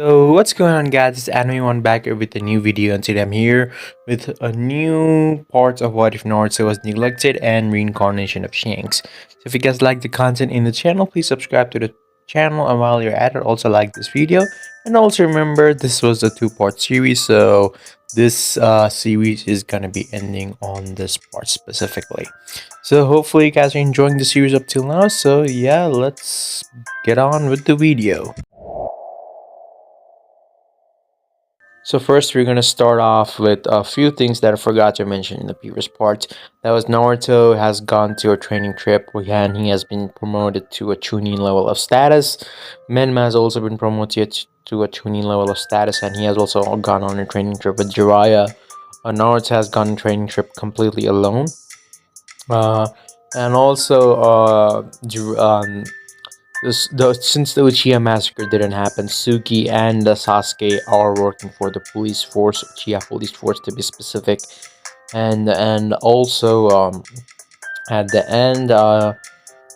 Yo, what's going on guys? It's Anime One back here with a new video, and today I'm here with a new part of What If Naruto Was Neglected and Reincarnation of Shanks. So if you guys like the content in the channel, please subscribe to the channel, and while you're at it, also like this video. And also remember, this was a two-part series, so this series is gonna be ending on this part specifically. So hopefully you guys are enjoying the series up till now, so yeah, let's get on with the video. So first, we're gonna start off with a few things that I forgot to mention in the previous part. That was Naruto has gone to a training trip and he has been promoted to a Chunin level of status. Menma has also been promoted to a Chunin level of status, and he has also gone on a training trip with Jiraiya. Naruto has gone on a training trip completely alone. Uh, and also, since the Uchiha massacre didn't happen, Suki and Sasuke are working for the police force, Uchiha police force to be specific, and also at the end,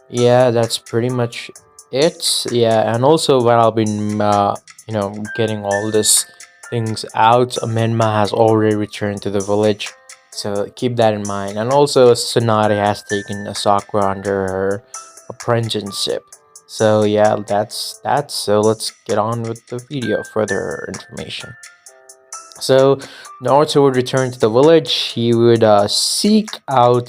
yeah, that's pretty much it. Yeah, and also while I've been getting all this things out, Menma has already returned to the village, so keep that in mind. And also Tsunade has taken Sakura under her apprenticeship. So yeah, that's that. So let's get on with the video. Further information. So Naruto would return to the village. He would seek out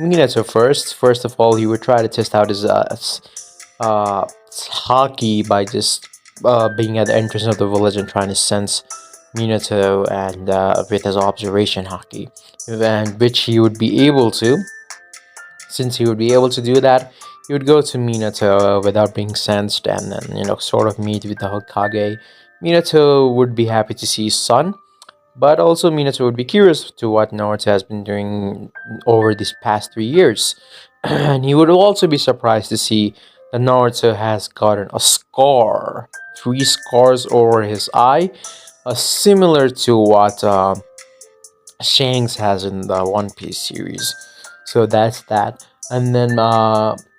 Minato first. First of all, he would try to test out his uh, hockey by just being at the entrance of the village and trying to sense Minato, and with his observation hockey, and which he would be able to. Since he would be able to do that, he would go to Minato without being sensed, and then sort of meet with the Hokage. Minato would be happy to see his son, but also Minato would be curious to what Naruto has been doing over these past 3 years. And he would also be surprised to see that Naruto has gotten a scar, 3 scars over his eye, similar to what Shanks has in the One Piece series. So that's that. And then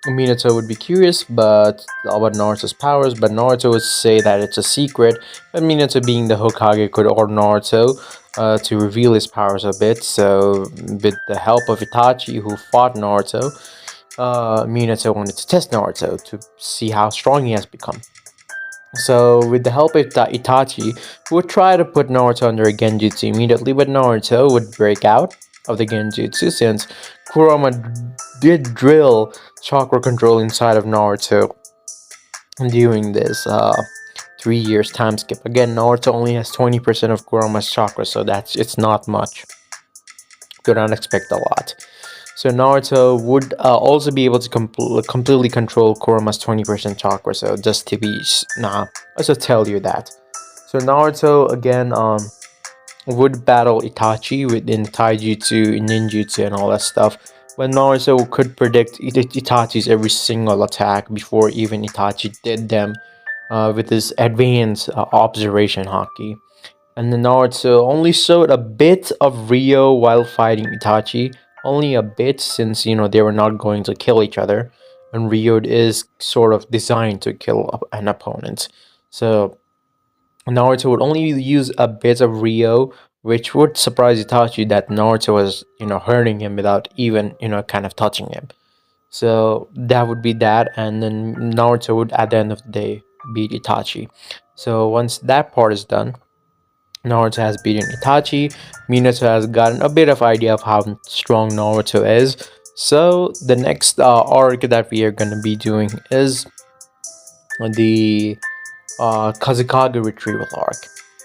Minato would be curious but about Naruto's powers, but Naruto would say that it's a secret. But Minato, being the Hokage, could order Naruto to reveal his powers a bit. So with the help of Itachi, who fought Naruto, Minato wanted to test Naruto to see how strong he has become. So, with the help of Itachi, who would try to put Naruto under a genjutsu immediately, but Naruto would break out of the genjutsu since Kurama did drill chakra control inside of Naruto during this 3 years time skip. Again, Naruto only has 20% of Kurama's chakra, so it's not much. Do not expect a lot. So Naruto would also be able to completely control Kurama's 20% chakra. So just to be I should tell you that. So Naruto again would battle Itachi within taijutsu, ninjutsu, and all that stuff. But Naruto could predict Itachi's every single attack before even Itachi did them with his advanced observation haki. And then Naruto only showed a bit of Rio while fighting Itachi, only a bit, since they were not going to kill each other, and Rio is sort of designed to kill an opponent. So Naruto would only use a bit of Rio, which would surprise Itachi that Naruto was hurting him without even kind of touching him. So that would be that, and then Naruto would at the end of the day beat Itachi. So once that part is done, Naruto has beaten Itachi. Minato has gotten a bit of idea of how strong Naruto is. So the next arc that we are going to be doing is the Kazekage retrieval arc.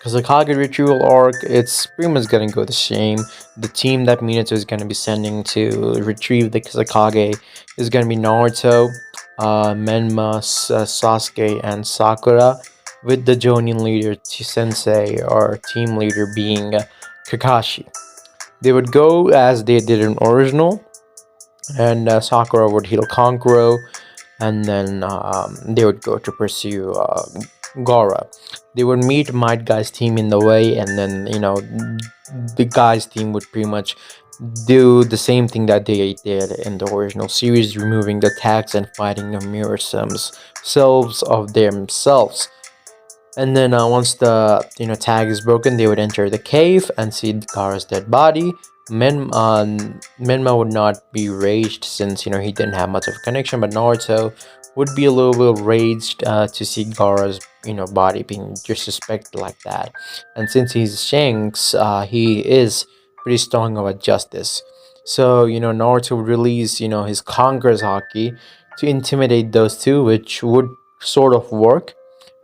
Kazekage retrieval arc, it's pretty much gonna go the same. The team that Minato is gonna be sending to retrieve the Kazekage is gonna be Naruto, Menma, Sasuke, and Sakura, with the Jonin leader Sensei or team leader being Kakashi. They would go as they did in original, and Sakura would heal Kankuro, and then they would go to pursue Gora. They would meet Might Guy's team in the way, and then the guys team would pretty much do the same thing that they did in the original series, removing the tags and fighting the mirror selves of themselves. And then once the tag is broken, they would enter the cave and see Gaara's dead body. Menma would not be raged since he didn't have much of a connection, but Naruto would be a little bit raged to see Gaara's body being disrespected like that. And since he's Shanks, he is pretty strong about justice. So Naruto would release his Conqueror's Haki to intimidate those two, which would sort of work,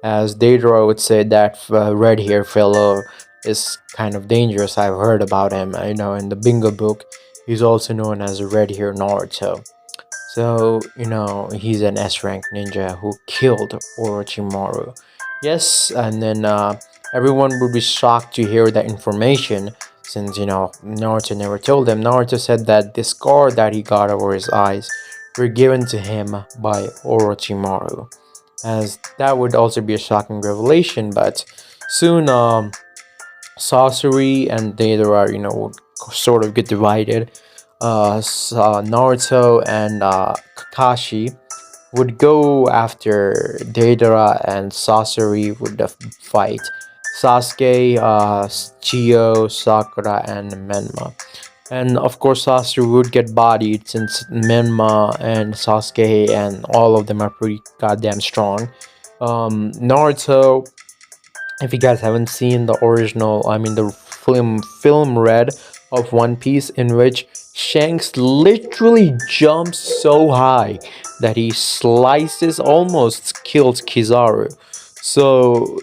as Deidara would say that red hair fellow is kind of dangerous. I've heard about him. I know in the Bingo book, he's also known as a red hair Naruto. So, he's an S rank ninja who killed Orochimaru. Yes, and then everyone would be shocked to hear that information since, Naruto never told them. Naruto said that the scar that he got over his eyes were given to him by Orochimaru, as that would also be a shocking revelation. But soon, sorcery and Deidara, would sort of get divided. Naruto and Kakashi would go after Deidara, and sorcery would fight Sasuke, Chio, Sakura, and Menma. And of course, Sasuke would get bodied since Menma and Sasuke and all of them are pretty goddamn strong. Naruto, if you guys haven't seen the original, I mean the film Red of One Piece, in which Shanks literally jumps so high that he slices, almost kills Kizaru. So,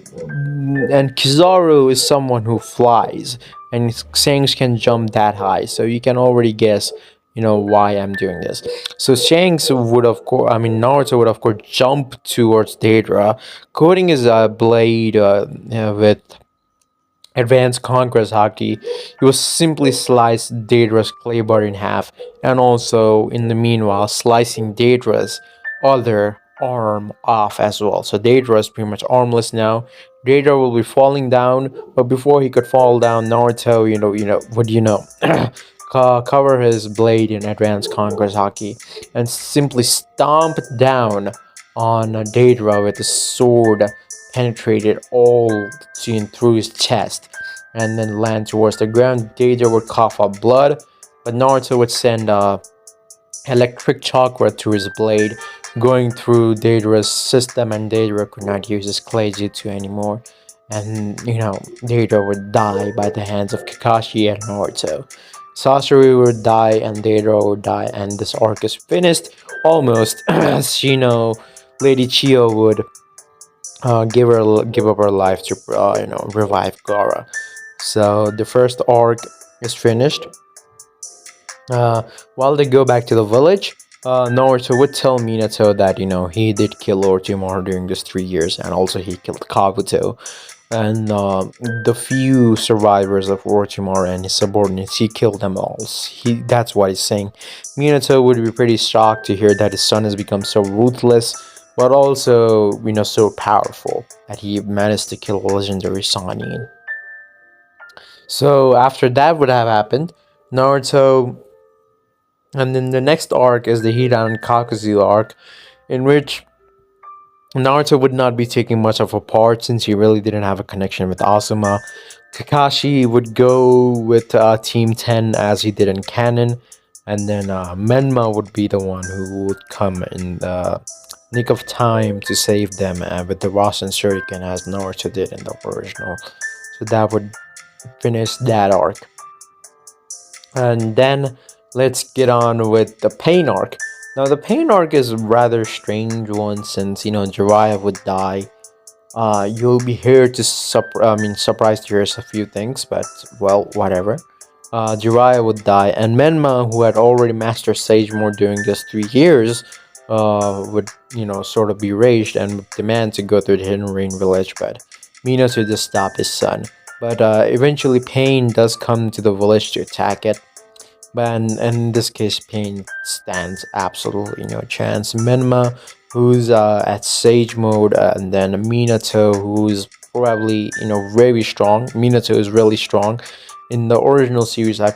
and Kizaru is someone who flies, and Shanks can jump that high. So you can already guess, why I'm doing this. So Shanks would, of course, I mean Naruto would, of course, jump towards Deidara, coating his blade with advanced Conqueror's Haki. He was simply slice Daedra's clay bar in half, and also in the meanwhile slicing Daedra's other arm off as well. So Daedra is pretty much armless now. Daedra will be falling down, but before he could fall down, Naruto, what do you know? Cover his blade in advanced Conqueror's Haki and simply stomp down on Daedra with the sword penetrated all seen through his chest and then land towards the ground. Deidara would cough up blood, but Naruto would send electric chakra through his blade, going through Deidara's system, and Deidara could not use his clay jutsu anymore. And Deidara would die by the hands of Kakashi and Naruto. Sasori would die, and Deidara would die, and this arc is finished almost. As Lady Chio would give up her life to revive Gaara. So the first arc is finished. While they go back to the village, Naruto would tell Minato that he did kill Orochimaru during these 3 years, and also he killed Kabuto. And the few survivors of Orochimaru and his subordinates, he killed them all. That's what he's saying. Minato would be pretty shocked to hear that his son has become so ruthless, but also so powerful that he managed to kill a legendary Sannin. So after that would have happened, Naruto, and then the next arc is the Hidan Kakuzu arc, in which Naruto would not be taking much of a part since he really didn't have a connection with Asuma. Kakashi would go with Team 10 as he did in canon, and then Menma would be the one who would come in the nick of time to save them with the Rasen Shuriken as Naruto did in the original. So that would finish that arc. And then let's get on with the Pain arc. Now the Pain arc is a rather strange one since Jiraiya would die. You'll be here to surprised to hear a few things, but well, whatever. Jiraiya would die, and Menma, who had already mastered Sage Mode during just 3 years, would sort of be raged and demand to go through the Hidden Rain village, but Minato just stop his son. But eventually Pain does come to the village to attack it. But in this case, Pain stands absolutely no chance. Menma, who's at Sage Mode, and then Minato, who's probably very strong. Minato is really strong. In the original series, I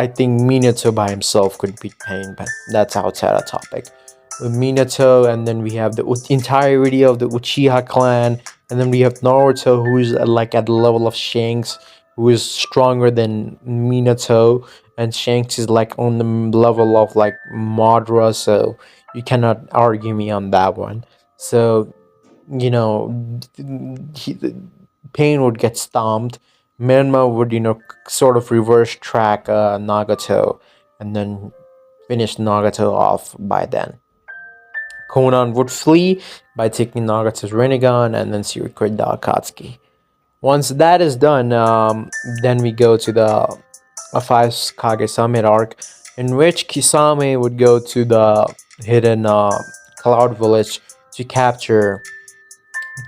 think Minato by himself could beat Pain, but that's outside the topic. With Minato, and then we have the entirety of the Uchiha clan And then we have Naruto, who's like at the level of Shanks, who is stronger than Minato, and Shanks is like on the level of like Madara, so you cannot argue me on that one. So you know, he, Pain would get stomped. Menma would, sort of reverse track Nagato and then finish Nagato off by then. Conan would flee by taking Nagato's Rinnegan and then she would quit the Akatsuki. Once that is done, then we go to the five Kage Summit arc, in which Kisame would go to the hidden Cloud Village to capture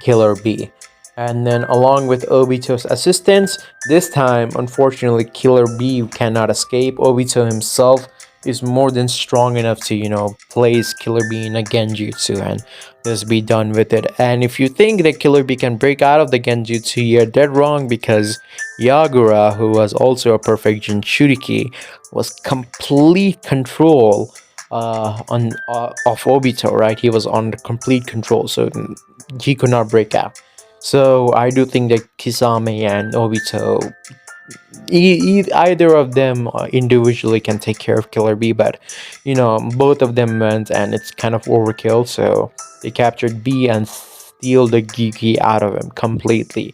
Killer B. And then, along with Obito's assistance, this time, unfortunately, Killer B cannot escape. Obito himself is more than strong enough to, place Killer B in a Genjutsu and just be done with it. And if you think that Killer B can break out of the Genjutsu, you're dead wrong, because Yagura, who was also a perfect Jinchuriki, was complete control of Obito, right? He was on complete control, so he could not break out. So I do think that Kisame and Obito, either of them individually can take care of Killer B, but both of them went and it's kind of overkill. So they captured B and steal the Gigi out of him completely.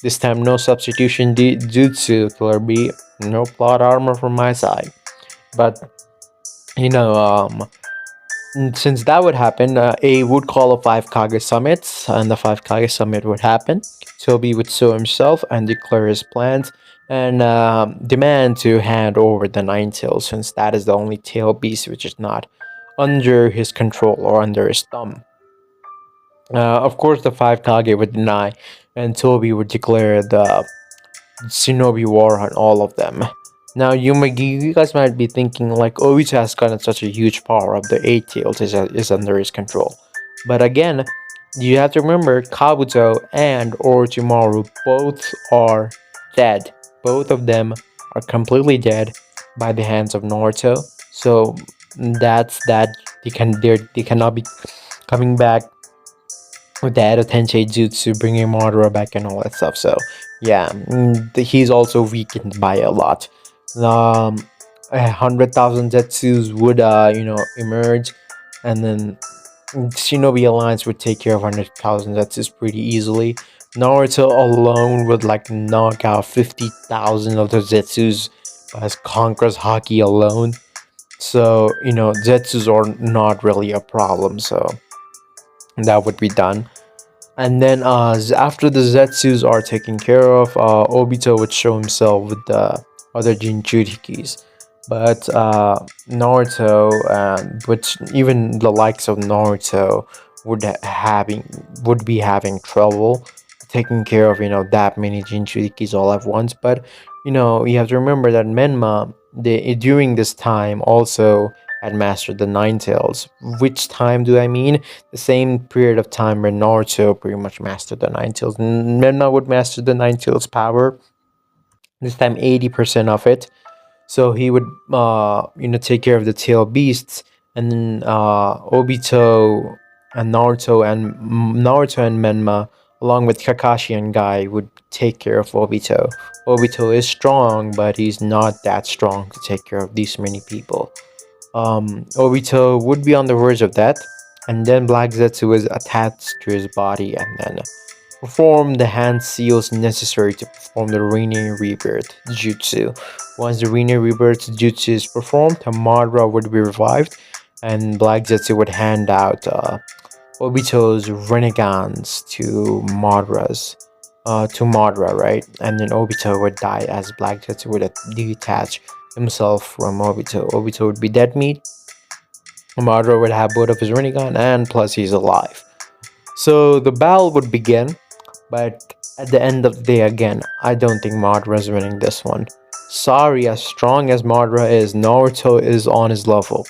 This time, no substitution due to Killer B, no plot armor from my side. But you know, since that would happen, A would call a 5 Kage summits, and the 5 Kage summit would happen. Toby would show himself and declare his plans and demand to hand over the Nine Tails, since that is the only tail beast which is not under his control or under his thumb. Of course, the 5 Kage would deny, and Toby would declare the Shinobi War on all of them. Now, you guys might be thinking, like, Obito has gotten such a huge power of the 8 tails is under his control. But again, you have to remember, Kabuto and Orochimaru both are dead. Both of them are completely dead by the hands of Naruto. So that's that. They cannot be coming back with the Edo Tensei Jutsu, bringing Madara back and all that stuff. So yeah, he's also weakened by a lot. 100,000 Zetsus would emerge, and then Shinobi Alliance would take care of 100,000 Zetsus pretty easily. Naruto alone would like knock out 50,000 of the Zetsus as Conqueror's Haki alone. So Zetsus are not really a problem. So that would be done. And then after the Zetsus are taken care of, Obito would show himself with the other Jinchurikis. But Naruto, which even the likes of Naruto would be having trouble taking care of that many Jinchurikis all at once. But you have to remember that Menma, during this time, also had mastered the Nine Tails. Which time do I mean? The same period of time where Naruto pretty much mastered the Nine Tails. Menma would master the Nine Tails power. This time, 80% of it. So he would, take care of the tail beasts, and then Obito and Naruto and Menma, along with Kakashi and Guy, would take care of Obito. Obito is strong, but he's not that strong to take care of these many people. Obito would be on the verge of death, and then Black Zetsu is attached to his body, and then perform the hand seals necessary to perform the Rinne Rebirth Jutsu. Once the Rinne Rebirth Jutsu is performed, Madara would be revived, and Black Zetsu would hand out Obito's Renegans to Madara, right? And then Obito would die as Black Zetsu would detach himself from Obito. Obito would be dead meat. Madara would have both of his Rinnegan, and plus he's alive. So the battle would begin, but at the end of the day, again, I don't think Madara is winning this one. Sorry, as strong as Madara is, Naruto is on his level.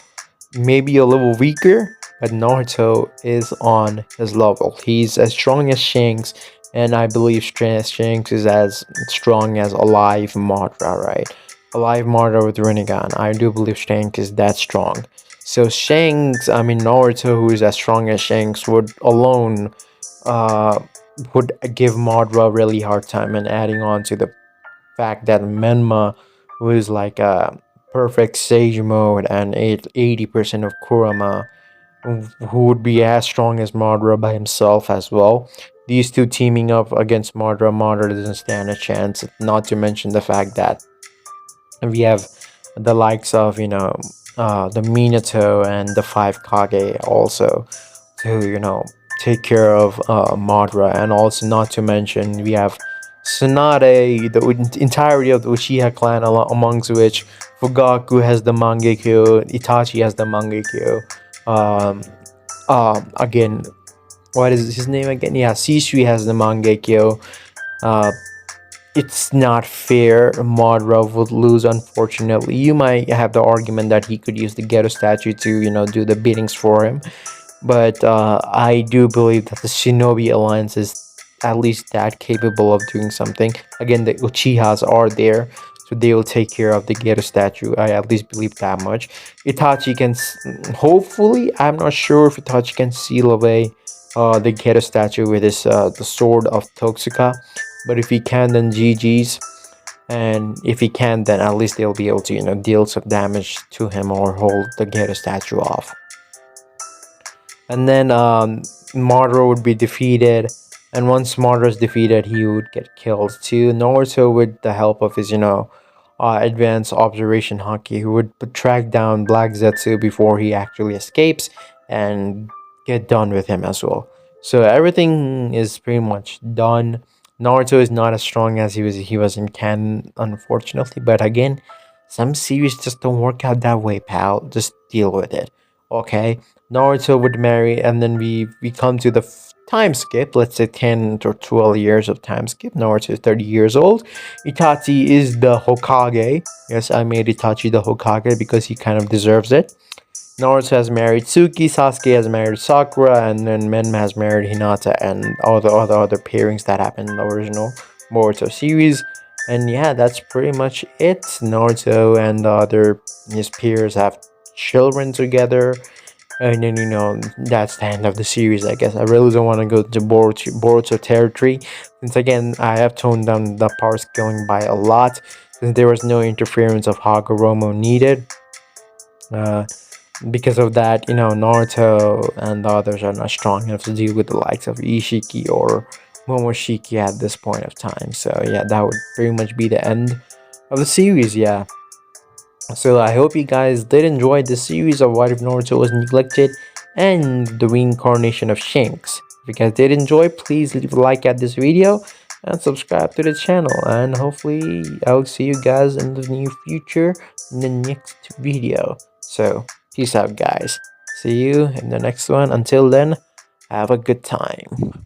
Maybe a little weaker, but Naruto is on his level. He's as strong as Shanks, and I believe Shanks is as strong as alive Madara, right? Alive Madara with Rinnegan. I do believe Shanks is that strong. So Naruto, who is as strong as Shanks, would alone would give Madra a really hard time, and adding on to the fact that Menma, who is like a perfect Sage mode and 80% of Kurama, who would be as strong as Madara by himself as well. These two teaming up against Madara, Madara doesn't stand a chance. Not to mention the fact that we have the likes of the Minato and the five Kage also to take care of Madara, and also not to mention we have Tsunade, the entirety of the Uchiha clan, amongst which Fugaku has the Mangekyo, Itachi has the Mangekyo. Um, Again, what is his name again? Yeah, Shisui has the Mangekyo. Uh, it's not fair. Madara would lose, unfortunately. You might have the argument that he could use the Geto statue to, do the beatings for him. But I do believe that the Shinobi Alliance is at least that capable of doing something. Again, the Uchihas are there, so they will take care of the Geto statue. I at least believe that much. Itachi can, hopefully, I'm not sure if Itachi can seal away the Geto statue with his the sword of Totsuka. But if he can, then GG's. And if he can, then at least they'll be able to, deal some damage to him or hold the Geto statue off. And then Madara would be defeated, and once Madara is defeated, he would get killed too. Naruto, with the help of his advanced observation haki, who would track down Black Zetsu before he actually escapes and get done with him as well. So everything is pretty much done. Naruto is not as strong as he was in canon, unfortunately, but again, some series just don't work out that way, pal. Just deal with it, okay? Naruto would marry, and then we come to the time skip. Let's say 10 or 12 years of time skip. Naruto is 30 years old. Itachi is the Hokage. Yes, I made Itachi the Hokage because he kind of deserves it. Naruto has married Tsuki, Sasuke has married Sakura, and then Menma has married Hinata, and all the other pairings that happened in the original Boruto series. And yeah, that's pretty much it. Naruto and the other his peers have children together, and then that's the end of the series. I guess I really don't want to go to Boruto territory, since again I have toned down the power scaling by a lot, since there was no interference of Hagoromo needed. Uh, because of that, Naruto and the others are not strong enough to deal with the likes of Ishiki or Momoshiki at this point of time. So yeah, that would pretty much be the end of the series. Yeah. So I hope you guys did enjoy this series of What If Naruto Was Neglected and the reincarnation of Shanks. If you guys did enjoy, please leave a like at this video and subscribe to the channel. And hopefully I'll see you guys in the near future in the next video. So peace out, guys. See you in the next one. Until then, have a good time.